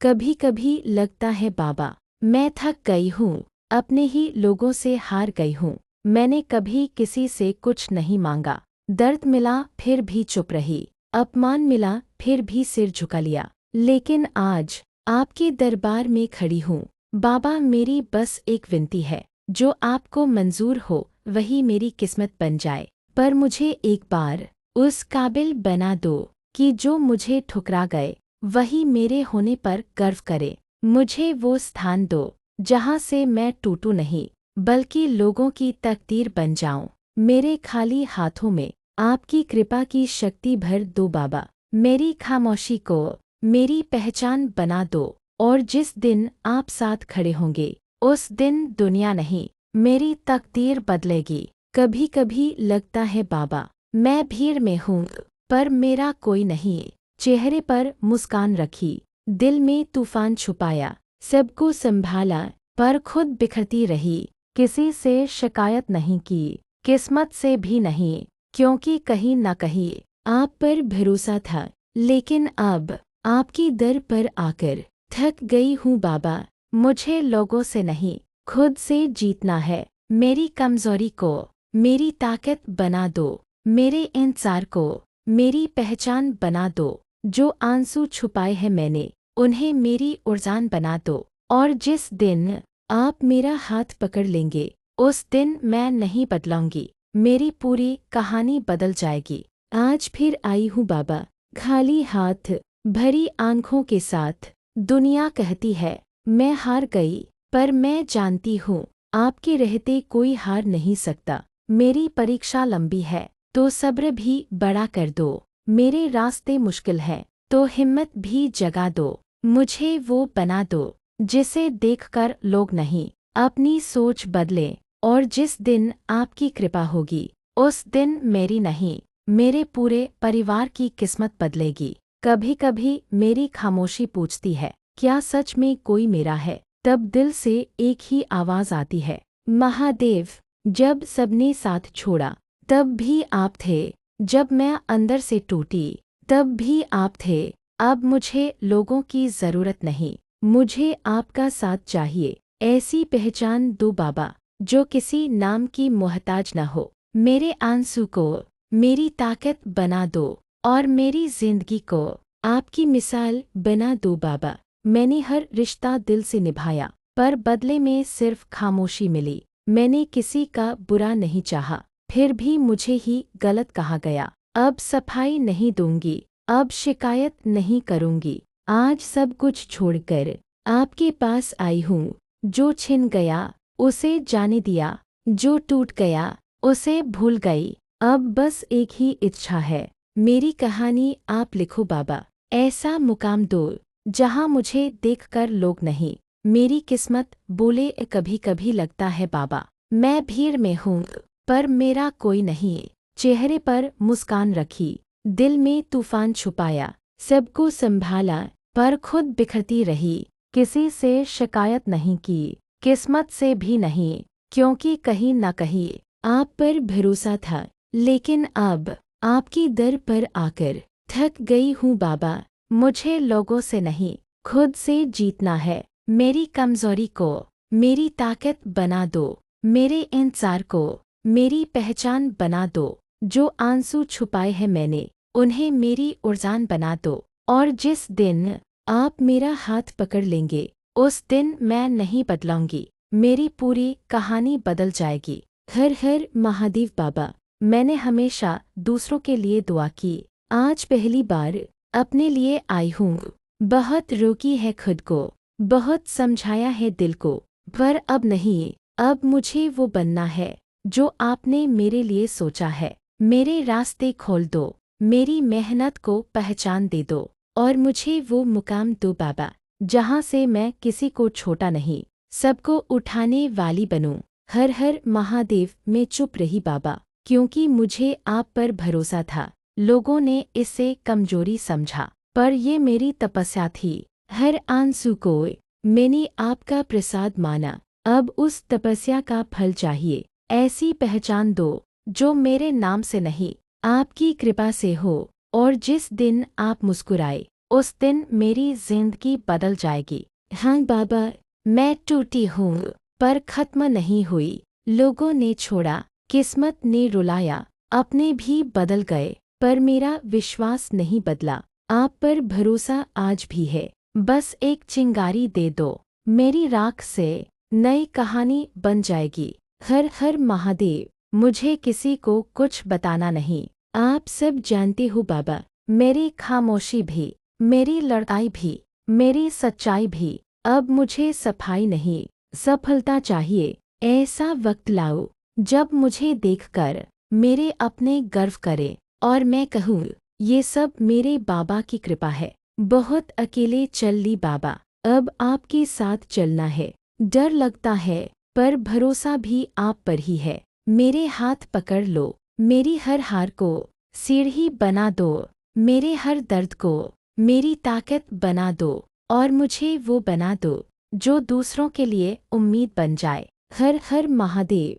कभी कभी लगता है बाबा, मैं थक गई हूँ, अपने ही लोगों से हार गई हूँ। मैंने कभी किसी से कुछ नहीं मांगा। दर्द मिला फिर भी चुप रही, अपमान मिला फिर भी सिर झुका लिया। लेकिन आज आपके दरबार में खड़ी हूँ बाबा, मेरी बस एक विनती है, जो आपको मंजूर हो वही मेरी किस्मत बन जाए। पर मुझे एक बार उस काबिल बना दो कि जो मुझे ठुकरा गए वही मेरे होने पर गर्व करे। मुझे वो स्थान दो जहाँ से मैं टूटूं नहीं, बल्कि लोगों की तकदीर बन जाऊं। मेरे खाली हाथों में आपकी कृपा की शक्ति भर दो बाबा। मेरी खामोशी को मेरी पहचान बना दो, और जिस दिन आप साथ खड़े होंगे उस दिन दुनिया नहीं, मेरी तकदीर बदलेगी। कभी कभी लगता है बाबा, मैं भीड़ में हूँ पर मेरा कोई नहीं। चेहरे पर मुस्कान रखी, दिल में तूफान छुपाया, सबको संभाला पर खुद बिखरती रही। किसी से शिकायत नहीं की, किस्मत से भी नहीं, क्योंकि कहीं न कहीं आप पर भरोसा था। लेकिन अब आपकी दर पर आकर थक गई हूँ बाबा। मुझे लोगों से नहीं, खुद से जीतना है। मेरी कमजोरी को मेरी ताकत बना दो, मेरे इंतजार को मेरी पहचान बना दो। जो आंसू छुपाए हैं मैंने, उन्हें मेरी उड़ान बना दो। और जिस दिन आप मेरा हाथ पकड़ लेंगे उस दिन मैं नहीं बदलाऊंगी, मेरी पूरी कहानी बदल जाएगी। आज फिर आई हूँ बाबा, खाली हाथ, भरी आंखों के साथ। दुनिया कहती है मैं हार गई, पर मैं जानती हूँ आपके रहते कोई हार नहीं सकता। मेरी परीक्षा लंबी है तो सब्र भी बड़ा कर दो, मेरे रास्ते मुश्किल है तो हिम्मत भी जगा दो। मुझे वो बना दो जिसे देखकर लोग नहीं, अपनी सोच बदले। और जिस दिन आपकी कृपा होगी उस दिन मेरी नहीं, मेरे पूरे परिवार की किस्मत बदलेगी। कभी कभी मेरी खामोशी पूछती है, क्या सच में कोई मेरा है? तब दिल से एक ही आवाज आती है, महादेव। जब सबने साथ छोड़ा तब भी आप थे, जब मैं अंदर से टूटी तब भी आप थे। अब मुझे लोगों की जरूरत नहीं, मुझे आपका साथ चाहिए। ऐसी पहचान दो बाबा जो किसी नाम की मोहताज न हो। मेरे आंसू को मेरी ताकत बना दो, और मेरी जिंदगी को आपकी मिसाल बना दो बाबा। मैंने हर रिश्ता दिल से निभाया, पर बदले में सिर्फ खामोशी मिली। मैंने किसी का बुरा नहीं चाहा, फिर भी मुझे ही गलत कहा गया। अब सफाई नहीं दूंगी, अब शिकायत नहीं करूंगी। आज सब कुछ छोड़कर आपके पास आई हूँ। जो छिन गया उसे जाने दिया, जो टूट गया उसे भूल गई। अब बस एक ही इच्छा है, मेरी कहानी आप लिखो बाबा। ऐसा मुकाम दो जहाँ मुझे देखकर लोग नहीं, मेरी किस्मत बोले। कभी कभी लगता है बाबा, मैं भीड़ में हूँ पर मेरा कोई नहीं। चेहरे पर मुस्कान रखी, दिल में तूफान छुपाया, सबको संभाला पर खुद बिखरती रही। किसी से शिकायत नहीं की, किस्मत से भी नहीं, क्योंकि कहीं न कहीं आप पर भरोसा था। लेकिन अब आपकी दर पर आकर थक गई हूँ बाबा। मुझे लोगों से नहीं, खुद से जीतना है। मेरी कमजोरी को मेरी ताकत बना दो, मेरे इंतजार को मेरी पहचान बना दो। जो आंसू छुपाए हैं मैंने, उन्हें मेरी उड़ान बना दो। और जिस दिन आप मेरा हाथ पकड़ लेंगे उस दिन मैं नहीं बदलाऊंगी, मेरी पूरी कहानी बदल जाएगी। हर हर महादेव बाबा। मैंने हमेशा दूसरों के लिए दुआ की, आज पहली बार अपने लिए आई हूँ। बहुत रोकी है खुद को, बहुत समझाया है दिल को, पर अब नहीं। अब मुझे वो बनना है जो आपने मेरे लिए सोचा है। मेरे रास्ते खोल दो, मेरी मेहनत को पहचान दे दो, और मुझे वो मुकाम दो बाबा जहाँ से मैं किसी को छोटा नहीं, सबको उठाने वाली बनूं। हर हर महादेव। मैं चुप रही बाबा, क्योंकि मुझे आप पर भरोसा था। लोगों ने इसे कमजोरी समझा, पर ये मेरी तपस्या थी। हर आंसू को मैंने आपका प्रसाद माना। अब उस तपस्या का फल चाहिए। ऐसी पहचान दो जो मेरे नाम से नहीं, आपकी कृपा से हो। और जिस दिन आप मुस्कुराए उस दिन मेरी जिंदगी बदल जाएगी। हाँ बाबा, मैं टूटी हूँ पर खत्म नहीं हुई। लोगों ने छोड़ा, किस्मत ने रुलाया, अपने भी बदल गए, पर मेरा विश्वास नहीं बदला। आप पर भरोसा आज भी है। बस एक चिंगारी दे दो, मेरी राख से नई कहानी बन जाएगी। हर हर महादेव। मुझे किसी को कुछ बताना नहीं। आप सब जानते हो बाबा, मेरी खामोशी भी, मेरी लड़ाई भी, मेरी सच्चाई भी। अब मुझे सफाई नहीं, सफलता चाहिए। ऐसा वक्त लाओ जब मुझे देखकर मेरे अपने गर्व करे और मैं कहूँ ये सब मेरे बाबा की कृपा है। बहुत अकेले चल ली बाबा, अब आपके साथ चलना है। डर लगता है पर भरोसा भी आप पर ही है। मेरे हाथ पकड़ लो, मेरी हर हार को सीढ़ी बना दो, मेरे हर दर्द को मेरी ताकत बना दो और मुझे वो बना दो जो दूसरों के लिए उम्मीद बन जाए। हर हर महादेव।